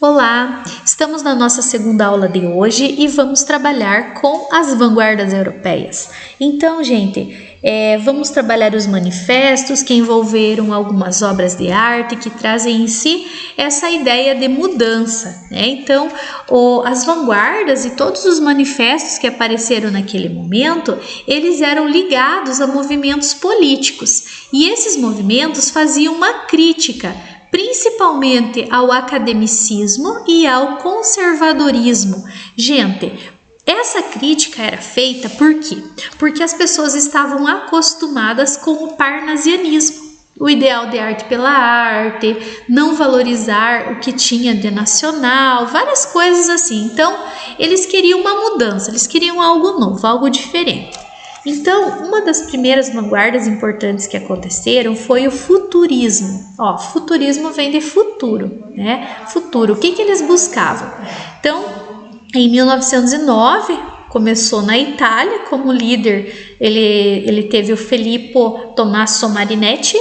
Olá, estamos na nossa segunda aula de hoje e vamos trabalhar com as vanguardas europeias. Então, gente, vamos trabalhar os manifestos que envolveram algumas obras de arte que trazem em si essa ideia de mudança, né? Então, as vanguardas e todos os manifestos que apareceram naquele momento, eles eram ligados a movimentos políticos e esses movimentos faziam uma crítica principalmente ao academicismo e ao conservadorismo. Gente, essa crítica era feita por quê? Porque as pessoas estavam acostumadas com o parnasianismo, o ideal de arte pela arte, não valorizar o que tinha de nacional, várias coisas assim. Então, eles queriam uma mudança, eles queriam algo novo, algo diferente. Então, uma das primeiras vanguardas importantes que aconteceram foi o futurismo. Futurismo vem de futuro, né? Futuro, o que eles buscavam? Então, em 1909, começou na Itália, como líder, ele teve o Filippo Tommaso Marinetti,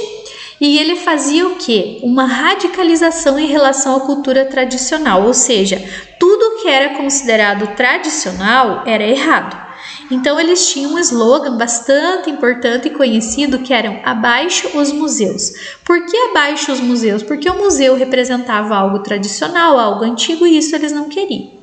e ele fazia o quê? Uma radicalização em relação à cultura tradicional, ou seja, tudo que era considerado tradicional era errado. Então eles tinham um slogan bastante importante e conhecido que eram abaixo os museus. Por que abaixo os museus? Porque o museu representava algo tradicional, algo antigo e isso eles não queriam.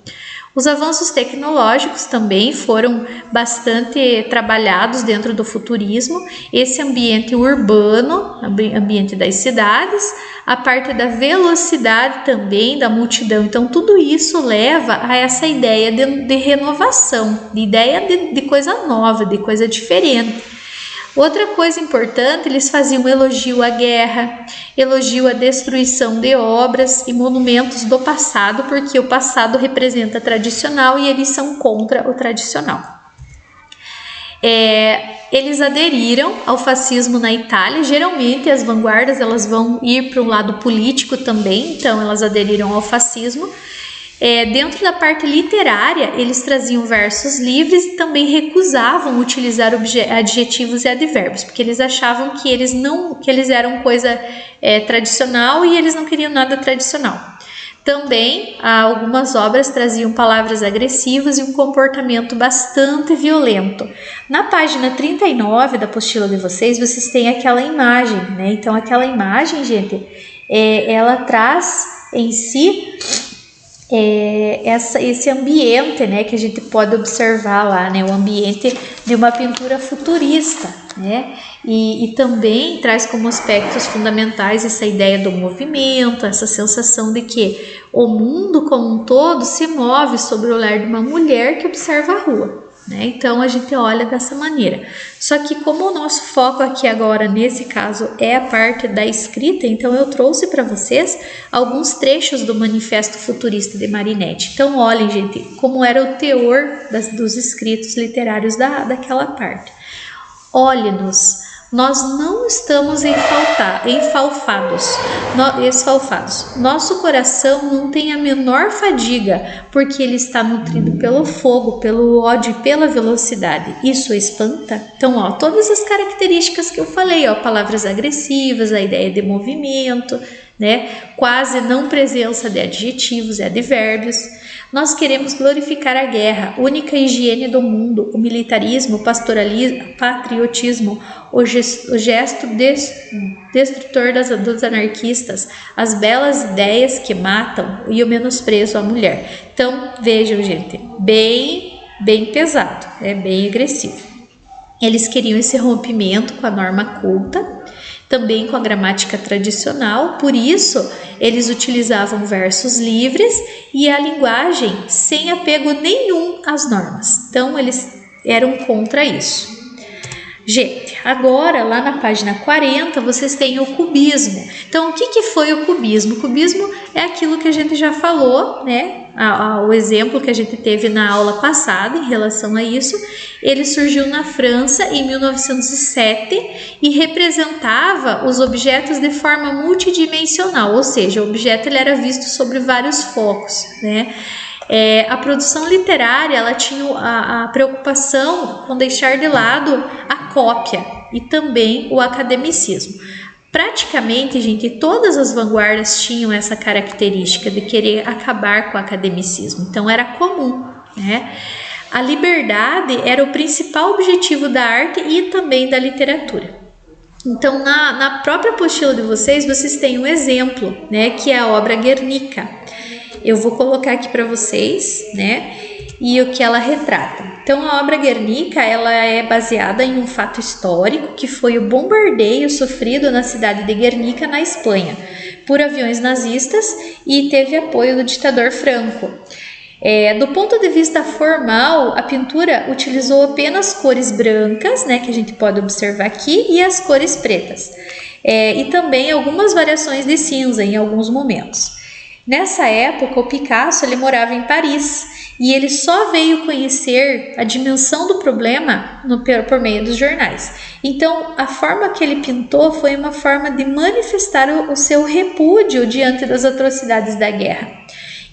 Os avanços tecnológicos também foram bastante trabalhados dentro do futurismo, esse ambiente urbano, ambiente das cidades, a parte da velocidade também, da multidão. Então, tudo isso leva a essa ideia de renovação, de ideia de coisa nova, de coisa diferente. Outra coisa importante, eles faziam elogio à guerra, elogio à destruição de obras e monumentos do passado, porque o passado representa tradicional e eles são contra o tradicional. Eles aderiram ao fascismo na Itália. Geralmente as vanguardas elas vão ir para um lado político também, então elas aderiram ao fascismo. Dentro da parte literária, eles traziam versos livres e também recusavam utilizar adjetivos e advérbios, porque eles achavam que eles eram coisa tradicional e eles não queriam nada tradicional. Também, algumas obras traziam palavras agressivas e um comportamento bastante violento. Na página 39 da apostila de vocês têm aquela imagem, né? Então, aquela imagem, gente, ela traz em si esse ambiente, né, que a gente pode observar lá, né, o ambiente de uma pintura futurista, né, e também traz como aspectos fundamentais essa ideia do movimento, essa sensação de que o mundo como um todo se move sob o olhar de uma mulher que observa a rua. Então a gente olha dessa maneira. Só que como o nosso foco aqui agora nesse caso é a parte da escrita, então eu trouxe para vocês alguns trechos do Manifesto Futurista de Marinetti. Então olhem, gente, como era o teor dos escritos literários daquela parte. Olhe-nos, nós não estamos esfalfados. Nosso coração não tem a menor fadiga, porque ele está nutrido pelo fogo, pelo ódio e pela velocidade. Isso espanta? Então, todas as características que eu falei, palavras agressivas, a ideia de movimento, né? Quase não presença de adjetivos e advérbios. Nós queremos glorificar a guerra, única higiene do mundo, o militarismo, o patriotismo, o gesto destrutor dos anarquistas, as belas ideias que matam e o menosprezo à mulher. Então, vejam, gente, bem pesado, bem agressivo. Eles queriam esse rompimento com a norma culta, também com a gramática tradicional, por isso eles utilizavam versos livres e a linguagem sem apego nenhum às normas. Então eles eram contra isso. Gente, agora lá na página 40 vocês têm o cubismo. Então o que foi o cubismo? O cubismo é aquilo que a gente já falou, né? O exemplo que a gente teve na aula passada em relação a isso. Ele surgiu na França em 1907 e representava os objetos de forma multidimensional, ou seja, o objeto ele era visto sobre vários focos, né? A produção literária ela tinha a preocupação com deixar de lado a cópia e também o academicismo. Praticamente, gente, todas as vanguardas tinham essa característica de querer acabar com o academicismo. Então, era comum, né? A liberdade era o principal objetivo da arte e também da literatura. Então, na própria apostila de vocês têm um exemplo, né? Que é a obra Guernica. Eu vou colocar aqui para vocês, né? E o que ela retrata. Então, a obra Guernica, ela é baseada em um fato histórico que foi o bombardeio sofrido na cidade de Guernica, na Espanha, por aviões nazistas e teve apoio do ditador Franco. Do ponto de vista formal, a pintura utilizou apenas cores brancas, né, que a gente pode observar aqui, e as cores pretas, e também algumas variações de cinza em alguns momentos. Nessa época, o Picasso ele morava em Paris e ele só veio conhecer a dimensão do problema por meio dos jornais. Então, a forma que ele pintou foi uma forma de manifestar o seu repúdio diante das atrocidades da guerra.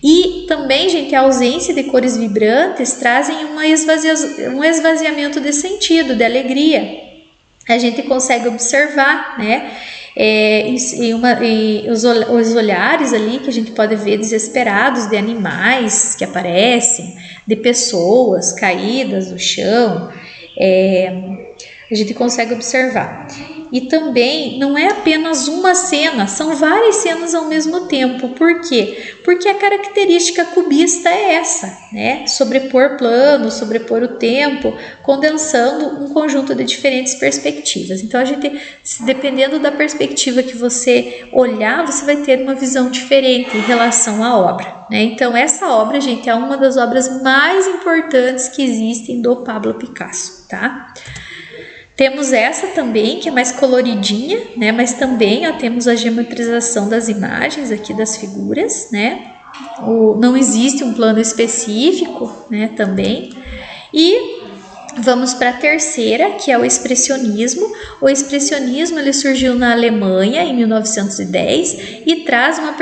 E também, gente, a ausência de cores vibrantes trazem um esvaziamento de sentido, de alegria. A gente consegue observar, né? Os olhares ali que a gente pode ver desesperados de animais que aparecem, de pessoas caídas no chão, a gente consegue observar. E também não é apenas uma cena, são várias cenas ao mesmo tempo. Por quê? Porque a característica cubista é essa, né? Sobrepor planos, sobrepor o tempo, condensando um conjunto de diferentes perspectivas. Então, dependendo da perspectiva que você olhar, você vai ter uma visão diferente em relação à obra, né? Então, essa obra, gente, é uma das obras mais importantes que existem do Pablo Picasso, tá? Temos essa também, que é mais coloridinha, né? Mas também temos a geometrização das imagens aqui das figuras, né? Não existe um plano específico, né? Também. E vamos para a terceira, que é o expressionismo. O expressionismo ele surgiu na Alemanha em 1910 e traz uma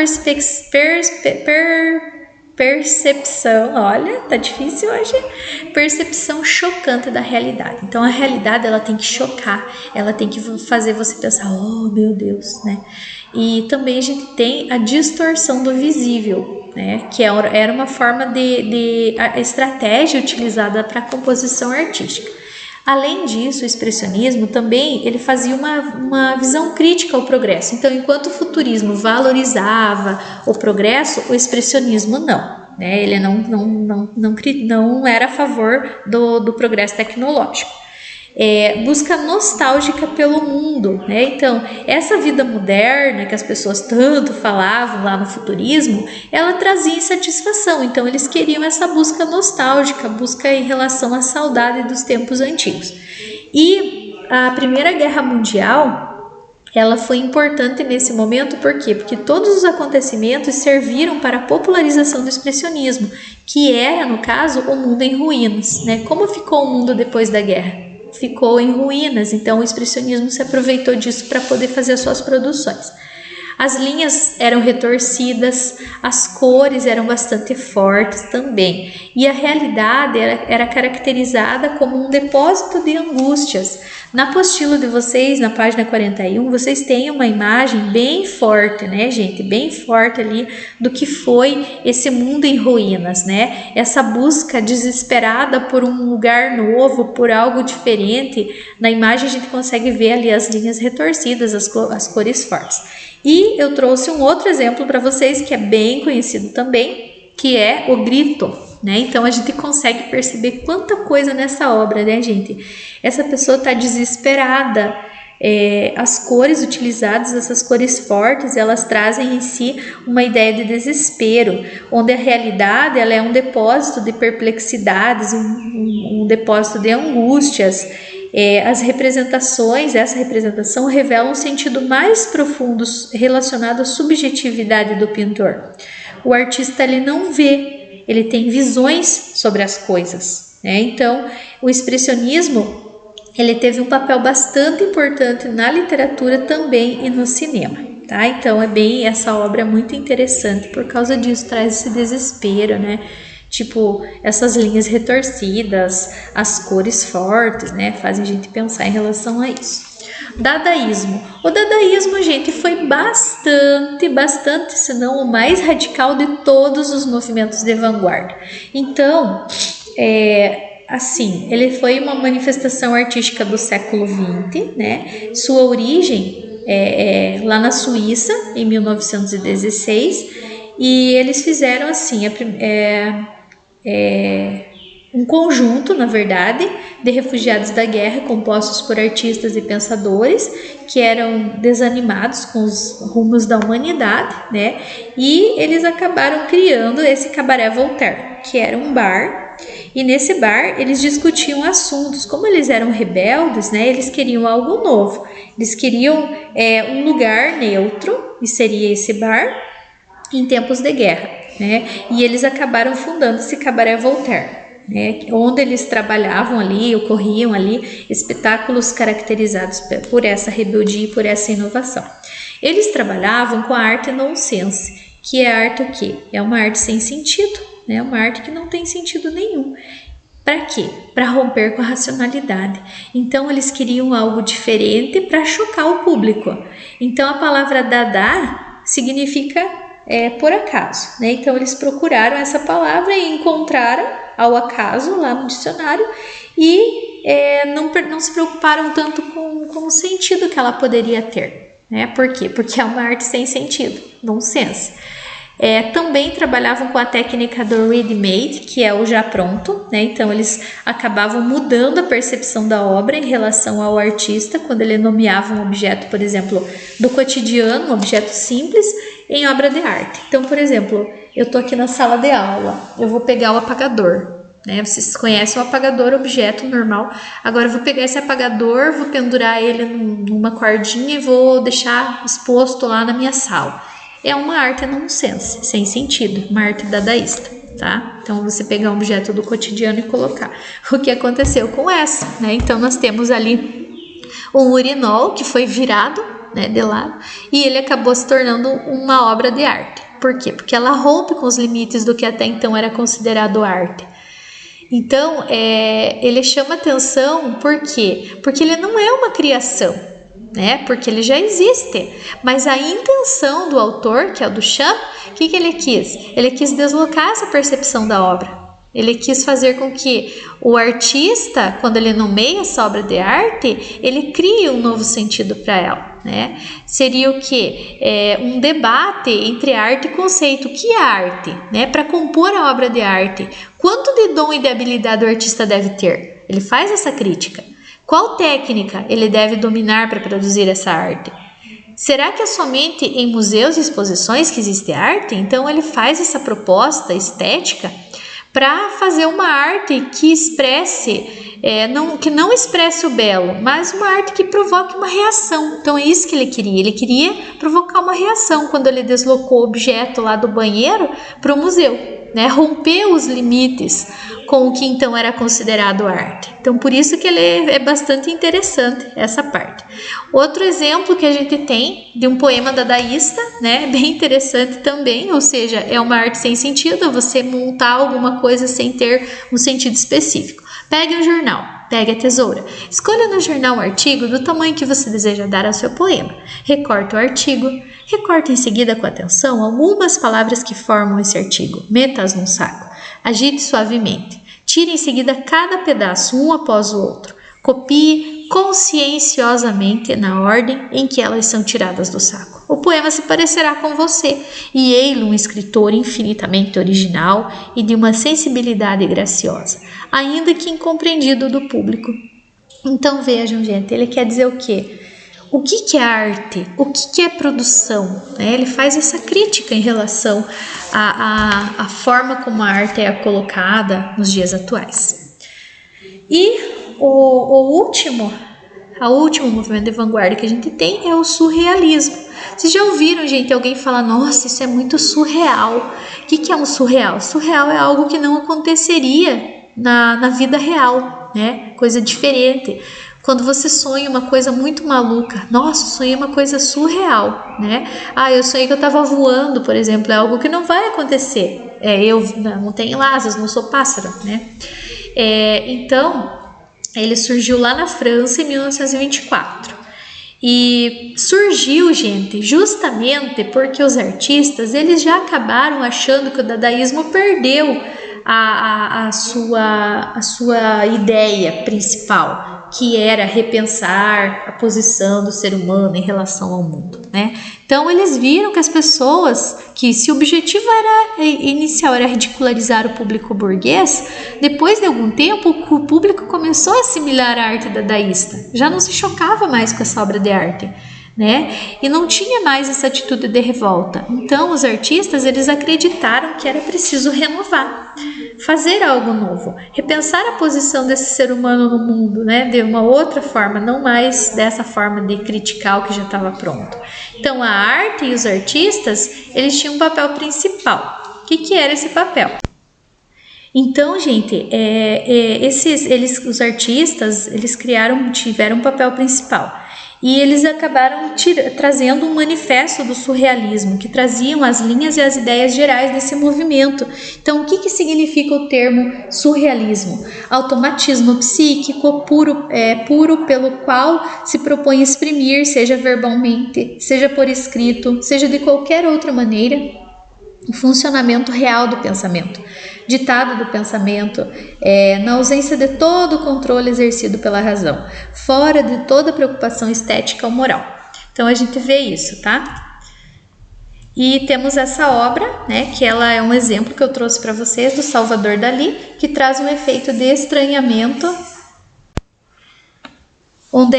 percepção, olha, tá difícil hoje, percepção chocante da realidade. Então a realidade ela tem que chocar, ela tem que fazer você pensar, oh meu Deus, né? E também a gente tem a distorção do visível, né? Que era uma forma de estratégia utilizada para a composição artística. Além disso, o expressionismo também ele fazia uma visão crítica ao progresso. Então, enquanto o futurismo valorizava o progresso, o expressionismo não. Né? Ele não era a favor do progresso tecnológico. Busca nostálgica pelo mundo, né? Então, essa vida moderna que as pessoas tanto falavam lá no futurismo, ela trazia insatisfação. Então, eles queriam essa busca nostálgica, busca em relação à saudade dos tempos antigos. E a Primeira Guerra Mundial, ela foi importante nesse momento, por quê? Porque todos os acontecimentos serviram para a popularização do expressionismo, que era, no caso, o mundo em ruínas, né? Como ficou o mundo depois da guerra? Ficou em ruínas, então o expressionismo se aproveitou disso para poder fazer as suas produções. As linhas eram retorcidas, as cores eram bastante fortes também, e a realidade era caracterizada como um depósito de angústias. Na apostila de vocês, na página 41, vocês têm uma imagem bem forte, né, gente? Bem forte ali do que foi esse mundo em ruínas, né? Essa busca desesperada por um lugar novo, por algo diferente. Na imagem a gente consegue ver ali as linhas retorcidas, as cores fortes. E eu trouxe um outro exemplo para vocês que é bem conhecido também, que é o grito, né? Então a gente consegue perceber quanta coisa nessa obra, né, gente? Essa pessoa está desesperada. As cores utilizadas, essas cores fortes, elas trazem em si uma ideia de desespero, onde a realidade ela é um depósito de perplexidades, um depósito de angústias. Essa representação revela um sentido mais profundo relacionado à subjetividade do pintor. O artista ele não vê, ele tem visões sobre as coisas, né? Então, o expressionismo ele teve um papel bastante importante na literatura também e no cinema, tá? Então, essa obra é muito interessante por causa disso, traz esse desespero, né? Tipo, essas linhas retorcidas, as cores fortes, né? Fazem a gente pensar em relação a isso. Dadaísmo. O dadaísmo, gente, foi bastante, se não o mais radical de todos os movimentos de vanguarda. Então, assim, ele foi uma manifestação artística do século XX, né? Sua origem lá na Suíça, em 1916, e eles fizeram assim, um conjunto, na verdade, de refugiados da guerra compostos por artistas e pensadores que eram desanimados com os rumos da humanidade, né? E eles acabaram criando esse Cabaré Voltaire, que era um bar. E nesse bar eles discutiam assuntos. Como eles eram rebeldes, né? Eles queriam algo novo. Eles queriam um lugar neutro, e seria esse bar, em tempos de guerra, né? E eles acabaram fundando esse Cabaré Voltaire, né, onde eles trabalhavam ali, ocorriam ali espetáculos caracterizados por essa rebeldia e por essa inovação. Eles trabalhavam com a arte nonsense, que é a arte o quê? É uma arte sem sentido, né? Uma arte que não tem sentido nenhum. Para quê? Para romper com a racionalidade. Então eles queriam algo diferente para chocar o público. Então a palavra Dada significa por acaso, né? Então eles procuraram essa palavra e encontraram ao acaso lá no dicionário e não se preocuparam tanto com o sentido que ela poderia ter, né? Por quê? Porque é uma arte sem sentido, nonsense. Também trabalhavam com a técnica do ready-made, que é o já pronto, né? Então eles acabavam mudando a percepção da obra em relação ao artista quando ele nomeava um objeto, por exemplo, do cotidiano, um objeto simples, em obra de arte. Então, por exemplo, eu estou aqui na sala de aula, eu vou pegar o apagador, né? Vocês conhecem o apagador, objeto normal. Agora eu vou pegar esse apagador, vou pendurar ele numa cordinha e vou deixar exposto lá na minha sala. É uma arte nonsense, sem sentido, uma arte dadaísta, tá? Então, você pegar um objeto do cotidiano e colocar. O que aconteceu com essa, né? Então, nós temos ali um urinol que foi virado, né, de lado, e ele acabou se tornando uma obra de arte. Por quê? Porque ela rompe com os limites do que até então era considerado arte. Então, ele chama atenção por quê? Porque ele não é uma criação, né? Porque ele já existe, mas a intenção do autor, que é o Duchamp, o que ele quis? Ele quis deslocar essa percepção da obra. Ele quis fazer com que o artista, quando ele nomeia essa obra de arte, ele crie um novo sentido para ela, né? Seria o quê? Um debate entre arte e conceito. O que é arte? Né? Para compor a obra de arte, quanto de dom e de habilidade o artista deve ter? Ele faz essa crítica. Qual técnica ele deve dominar para produzir essa arte? Será que é somente em museus e exposições que existe arte? Então ele faz essa proposta estética para fazer uma arte que expresse, que não expresse o belo, mas uma arte que provoque uma reação. Então é isso que ele queria provocar uma reação quando ele deslocou o objeto lá do banheiro para o museu, né? Rompeu os limites com o que então era considerado arte. Então por isso que ele é bastante interessante essa parte. Outro exemplo que a gente tem de um poema dadaísta, né, bem interessante também, ou seja, é uma arte sem sentido, você montar alguma coisa sem ter um sentido específico. Pegue um jornal, pegue a tesoura, escolha no jornal um artigo do tamanho que você deseja dar ao seu poema, recorte o artigo, recorte em seguida com atenção algumas palavras que formam esse artigo, meta-as num saco, agite suavemente, tire em seguida cada pedaço um após o outro, copie conscienciosamente na ordem em que elas são tiradas do saco. O poema se parecerá com você, e ele um escritor infinitamente original e de uma sensibilidade graciosa, ainda que incompreendido do público. Então vejam, gente, ele quer dizer o quê? O que é arte? O que é produção? Ele faz essa crítica em relação à forma como a arte é colocada nos dias atuais. E o último movimento de vanguarda que a gente tem é o surrealismo. Vocês já ouviram, gente, alguém falar, nossa, isso é muito surreal. O que é um surreal? Surreal é algo que não aconteceria na vida real, né? Coisa diferente. Quando você sonha uma coisa muito maluca, nossa, sonhei uma coisa surreal, né? Eu sonhei que eu estava voando, por exemplo, é algo que não vai acontecer. Eu não tenho asas, não sou pássaro, né? Então, ele surgiu lá na França em 1924. E surgiu, gente, justamente porque os artistas, eles já acabaram achando que o dadaísmo perdeu a sua ideia principal, que era repensar a posição do ser humano em relação ao mundo, né? Então eles viram que as pessoas, que se o objetivo inicial era ridicularizar o público burguês, depois de algum tempo o público começou a assimilar a arte dadaísta, já não se chocava mais com essa obra de arte, né? E não tinha mais essa atitude de revolta. Então os artistas, eles acreditaram que era preciso renovar, fazer algo novo, repensar a posição desse ser humano no mundo, né? De uma outra forma, não mais dessa forma de criticar o que já estava pronto. Então a arte e os artistas, eles tinham um papel principal. O que era esse papel? Então, gente, os artistas, eles tiveram um papel principal. E eles acabaram trazendo um manifesto do surrealismo, que traziam as linhas e as ideias gerais desse movimento. Então, o que significa o termo surrealismo? Automatismo psíquico puro pelo qual se propõe exprimir, seja verbalmente, seja por escrito, seja de qualquer outra maneira, o funcionamento real do pensamento, ditado do pensamento, na ausência de todo o controle exercido pela razão, fora de toda preocupação estética ou moral. Então a gente vê isso, tá? E temos essa obra, né, que ela é um exemplo que eu trouxe para vocês, do Salvador Dalí, que traz um efeito de estranhamento, onde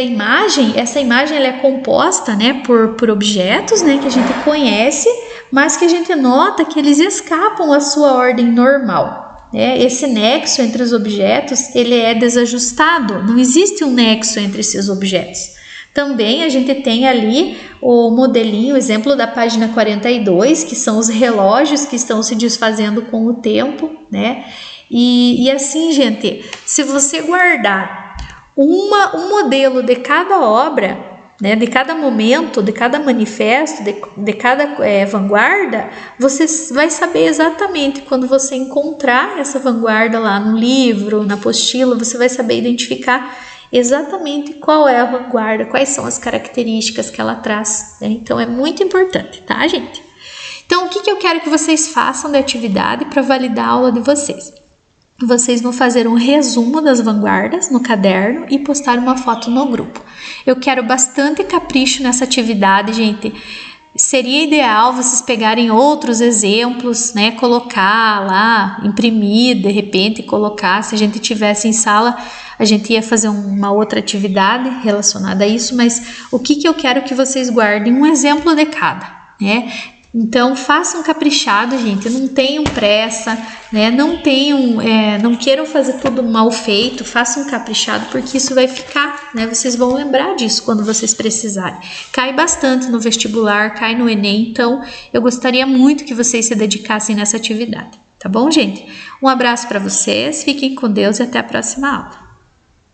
essa imagem ela é composta, né, por objetos, né, que a gente conhece, mas que a gente nota que eles escapam à sua ordem normal, né? Esse nexo entre os objetos, ele é desajustado, não existe um nexo entre esses objetos. Também a gente tem ali o modelinho, o exemplo da página 42, que são os relógios que estão se desfazendo com o tempo, né? E assim, gente, se você guardar um modelo de cada obra, né, de cada momento, de cada manifesto, de cada vanguarda, você vai saber exatamente quando você encontrar essa vanguarda lá no livro, na apostila, você vai saber identificar exatamente qual é a vanguarda, quais são as características que ela traz, né? Então é muito importante, tá, gente? Então o que eu quero que vocês façam de atividade para validar a aula de vocês? Vocês vão fazer um resumo das vanguardas no caderno e postar uma foto no grupo. Eu quero bastante capricho nessa atividade, gente. Seria ideal vocês pegarem outros exemplos, né? Colocar lá, imprimir, de repente, colocar. Se a gente tivesse em sala, a gente ia fazer uma outra atividade relacionada a isso, mas o que eu quero que vocês guardem? Um exemplo de cada, né? Então, façam caprichado, gente, não tenham pressa, né? Não queiram fazer tudo mal feito, façam caprichado, porque isso vai ficar, né? Vocês vão lembrar disso quando vocês precisarem. Cai bastante no vestibular, cai no Enem, então eu gostaria muito que vocês se dedicassem nessa atividade, tá bom, gente? Um abraço para vocês, fiquem com Deus e até a próxima aula.